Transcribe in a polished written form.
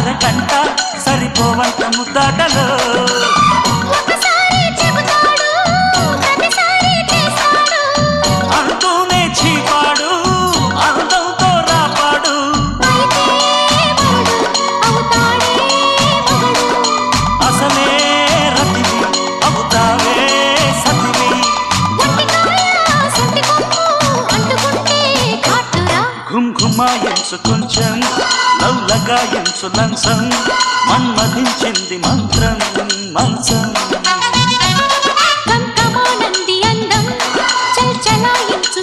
అరగంట సరిపోవంత ముద్దాటలో అంటూనే చీపాడు అందంతో రాపాడు అసలే రతివి అవుతావే సతివి ఘుంఘుమాయించు కొంచెం లవ్లగాయించు లంచం మన్మధించింది మంత్రం మంచం కంకమానంది అందం చల్ చలాయించు